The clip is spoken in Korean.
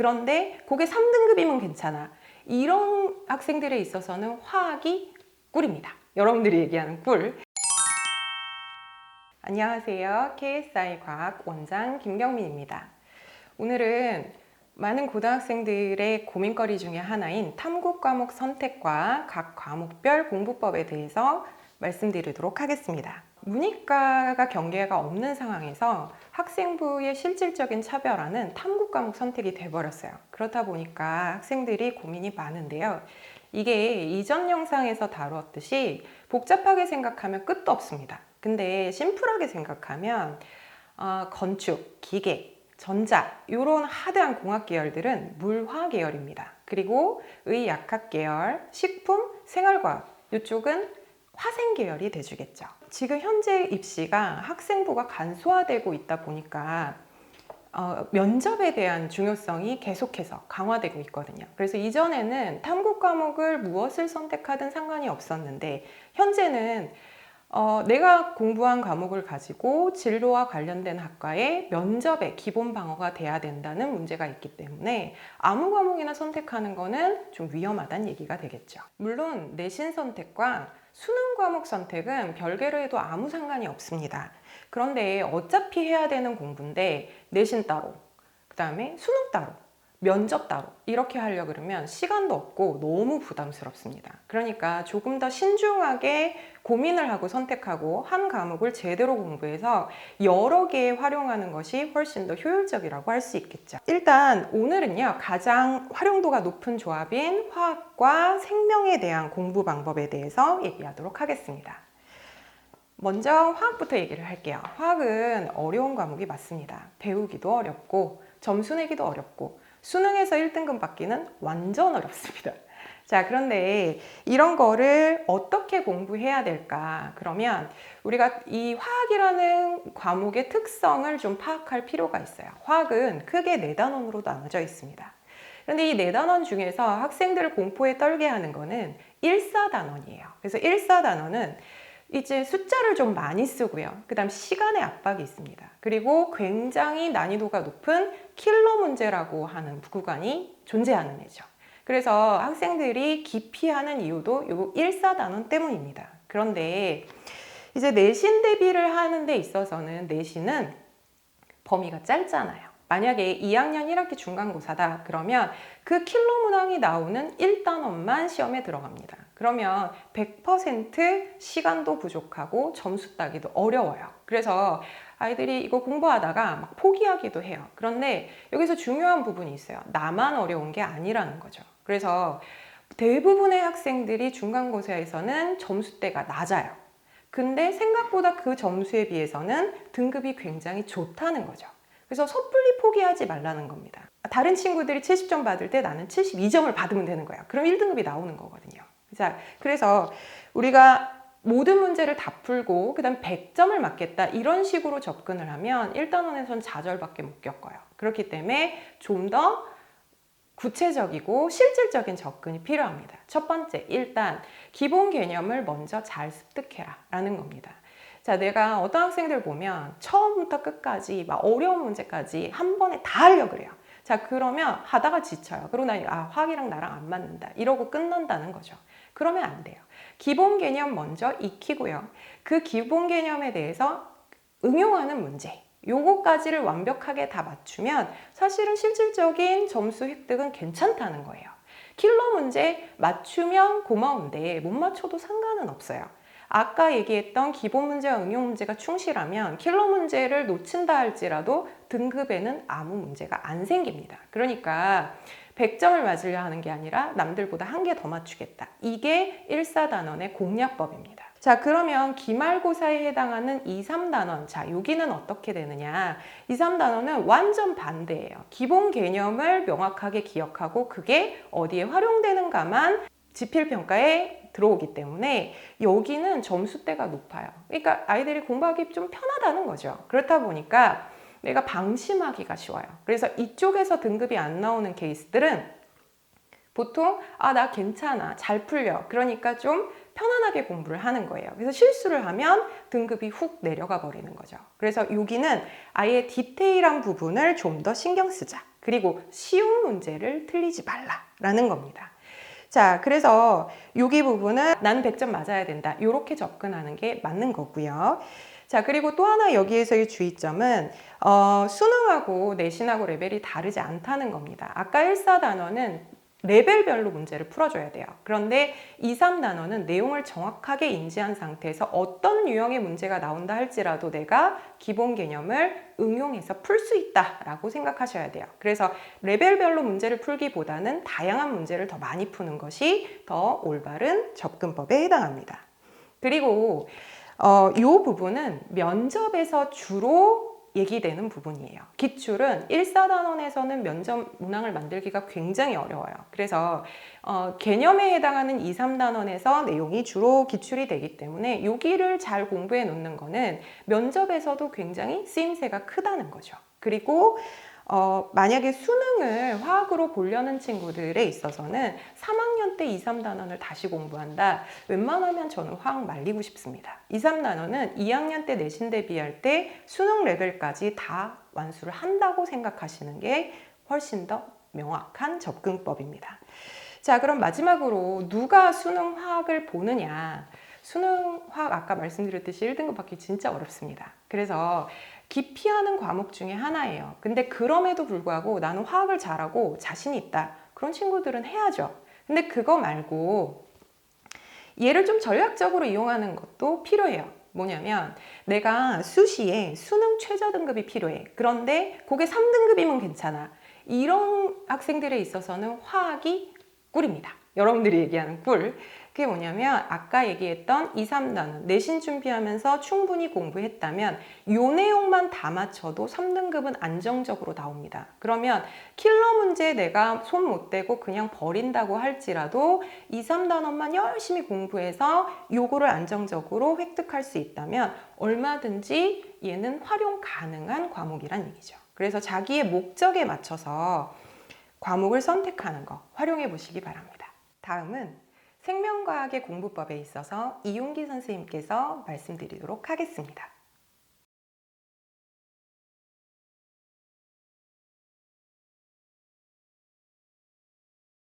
그런데 그게 3등급이면 괜찮아. 이런 학생들에 있어서는 화학이 꿀입니다. 여러분들이 얘기하는 꿀. 안녕하세요. KSI 과학 원장 김경민입니다. 오늘은 많은 고등학생들의 고민거리 중에 하나인 탐구 과목 선택과 각 과목별 공부법에 대해서 말씀드리도록 하겠습니다. 문이과가 경계가 없는 상황에서 학생부의 실질적인 차별화는 탐구 과목 선택이 돼버렸어요. 그렇다 보니까 학생들이 고민이 많은데요. 이게 이전 영상에서 다루었듯이 복잡하게 생각하면 끝도 없습니다. 근데 심플하게 생각하면 건축, 기계, 전자 이런 하드한 공학 계열들은 물화 계열입니다. 그리고 의약학 계열, 식품, 생활과학 이쪽은 화생 계열이 돼주겠죠. 지금 현재 입시가 학생부가 간소화되고 있다 보니까 면접에 대한 중요성이 계속해서 강화되고 있거든요. 그래서 이전에는 탐구 과목을 무엇을 선택하든 상관이 없었는데 현재는 내가 공부한 과목을 가지고 진로와 관련된 학과의 면접의 기본 방어가 돼야 된다는 문제가 있기 때문에 아무 과목이나 선택하는 거는 좀 위험하다는 얘기가 되겠죠. 물론 내신 선택과 수능 과목 선택은 별개로 해도 아무 상관이 없습니다. 그런데 어차피 해야 되는 공부인데 내신 따로, 그 다음에 수능 따로, 면접 따로 이렇게 하려고 그러면 시간도 없고 너무 부담스럽습니다. 그러니까 조금 더 신중하게 고민을 하고 선택하고 한 과목을 제대로 공부해서 여러 개 활용하는 것이 훨씬 더 효율적이라고 할 수 있겠죠. 일단 오늘은요, 가장 활용도가 높은 조합인 화학과 생명에 대한 공부 방법에 대해서 얘기하도록 하겠습니다. 먼저 화학부터 얘기를 할게요. 화학은 어려운 과목이 맞습니다. 배우기도 어렵고 점수 내기도 어렵고 수능에서 1등급 받기는 완전 어렵습니다. 자, 그런데 이런 거를 어떻게 공부해야 될까? 그러면 우리가 이 화학이라는 과목의 특성을 좀 파악할 필요가 있어요. 화학은 크게 4단원으로 나눠져 있습니다. 그런데 이 4단원 중에서 학생들을 공포에 떨게 하는 거는 1사단원이에요. 그래서 1사단원은 이제 숫자를 좀 많이 쓰고요. 그 다음 시간의 압박이 있습니다. 그리고 굉장히 난이도가 높은 킬러 문제라고 하는 구간이 존재하는 애죠. 그래서 학생들이 기피하는 이유도 이 1사단원 때문입니다. 그런데 이제 내신 대비를 하는 데 있어서는 내신은 범위가 짧잖아요. 만약에 2학년 1학기 중간고사다 그러면 그 킬러 문항이 나오는 1단원만 시험에 들어갑니다. 그러면 100% 시간도 부족하고 점수 따기도 어려워요. 그래서 아이들이 이거 공부하다가 막 포기하기도 해요. 그런데 여기서 중요한 부분이 있어요. 나만 어려운 게 아니라는 거죠. 그래서 대부분의 학생들이 중간고사에서는 점수대가 낮아요. 근데 생각보다 그 점수에 비해서는 등급이 굉장히 좋다는 거죠. 그래서 섣불리 포기하지 말라는 겁니다. 다른 친구들이 70점 받을 때 나는 72점을 받으면 되는 거예요. 그럼 1등급이 나오는 거거든요. 자, 그래서 우리가 모든 문제를 다 풀고 그 다음 100점을 맞겠다 이런 식으로 접근을 하면 1단원에선 좌절밖에 못 겪어요. 그렇기 때문에 좀 더 구체적이고 실질적인 접근이 필요합니다. 첫 번째, 일단 기본 개념을 먼저 잘 습득해라 라는 겁니다. 자, 내가 어떤 학생들 보면 처음부터 끝까지 막 어려운 문제까지 한 번에 다 하려고 그래요. 자, 그러면 하다가 지쳐요. 그러고 나니 화학이랑 나랑 안 맞는다 이러고 끝난다는 거죠. 그러면 안 돼요. 기본 개념 먼저 익히고요. 그 기본 개념에 대해서 응용하는 문제 요거까지를 완벽하게 다 맞추면 사실은 실질적인 점수 획득은 괜찮다는 거예요. 킬러 문제 맞추면 고마운데 못 맞춰도 상관은 없어요. 아까 얘기했던 기본 문제와 응용 문제가 충실하면 킬러 문제를 놓친다 할지라도 등급에는 아무 문제가 안 생깁니다. 그러니까 100점을 맞으려 하는 게 아니라 남들보다 한 개 더 맞추겠다. 이게 1사단원의 공략법입니다. 자, 그러면 기말고사에 해당하는 2, 3단원. 자, 여기는 어떻게 되느냐. 2, 3단원은 완전 반대예요. 기본 개념을 명확하게 기억하고 그게 어디에 활용되는가만 지필평가에 들어오기 때문에 여기는 점수대가 높아요. 그러니까 아이들이 공부하기 좀 편하다는 거죠. 그렇다 보니까 내가 방심하기가 쉬워요. 그래서 이쪽에서 등급이 안 나오는 케이스들은 보통 나 괜찮아, 잘 풀려. 그러니까 좀 편안하게 공부를 하는 거예요. 그래서 실수를 하면 등급이 훅 내려가 버리는 거죠. 그래서 여기는 아예 디테일한 부분을 좀 더 신경 쓰자. 그리고 쉬운 문제를 틀리지 말라라는 겁니다. 자, 그래서 여기 부분은 나는 100점 맞아야 된다. 이렇게 접근하는 게 맞는 거고요. 자, 그리고 또 하나 여기에서의 주의점은 수능하고 내신하고 레벨이 다르지 않다는 겁니다. 아까 1, 4단원은 레벨별로 문제를 풀어줘야 돼요. 그런데 2, 3단원은 내용을 정확하게 인지한 상태에서 어떤 유형의 문제가 나온다 할지라도 내가 기본 개념을 응용해서 풀 수 있다라고 생각하셔야 돼요. 그래서 레벨별로 문제를 풀기보다는 다양한 문제를 더 많이 푸는 것이 더 올바른 접근법에 해당합니다. 그리고 이 부분은 면접에서 주로 얘기되는 부분이에요. 기출은 1, 4단원에서는 면접 문항을 만들기가 굉장히 어려워요. 그래서 개념에 해당하는 2, 3단원에서 내용이 주로 기출이 되기 때문에 여기를 잘 공부해 놓는 거는 면접에서도 굉장히 쓰임새가 크다는 거죠. 그리고 만약에 수능을 화학으로 보려는 친구들에 있어서는 3학년 때 2, 3단원을 다시 공부한다. 웬만하면 저는 화학 말리고 싶습니다. 2, 3단원은 2학년 때 내신 대비할 때 수능 레벨까지 다 완수를 한다고 생각하시는 게 훨씬 더 명확한 접근법입니다. 자, 그럼 마지막으로 누가 수능 화학을 보느냐? 수능 화학 아까 말씀드렸듯이 1등급 받기 진짜 어렵습니다. 그래서 기피하는 과목 중에 하나예요. 근데 그럼에도 불구하고 나는 화학을 잘하고 자신이 있다. 그런 친구들은 해야죠. 근데 그거 말고 얘를 좀 전략적으로 이용하는 것도 필요해요. 뭐냐면 내가 수시에 수능 최저 등급이 필요해. 그런데 그게 3등급이면 괜찮아. 이런 학생들에 있어서는 화학이 꿀입니다. 여러분들이 얘기하는 꿀. 그게 뭐냐면 아까 얘기했던 2, 3단원 내신 준비하면서 충분히 공부했다면 요 내용만 다 맞춰도 3등급은 안정적으로 나옵니다. 그러면 킬러 문제 내가 손 못 대고 그냥 버린다고 할지라도 2, 3단원만 열심히 공부해서 요거를 안정적으로 획득할 수 있다면 얼마든지 얘는 활용 가능한 과목이란 얘기죠. 그래서 자기의 목적에 맞춰서 과목을 선택하는 거 활용해 보시기 바랍니다. 다음은 생명과학의 공부법에 있어서 이용기 선생님께서 말씀드리도록 하겠습니다.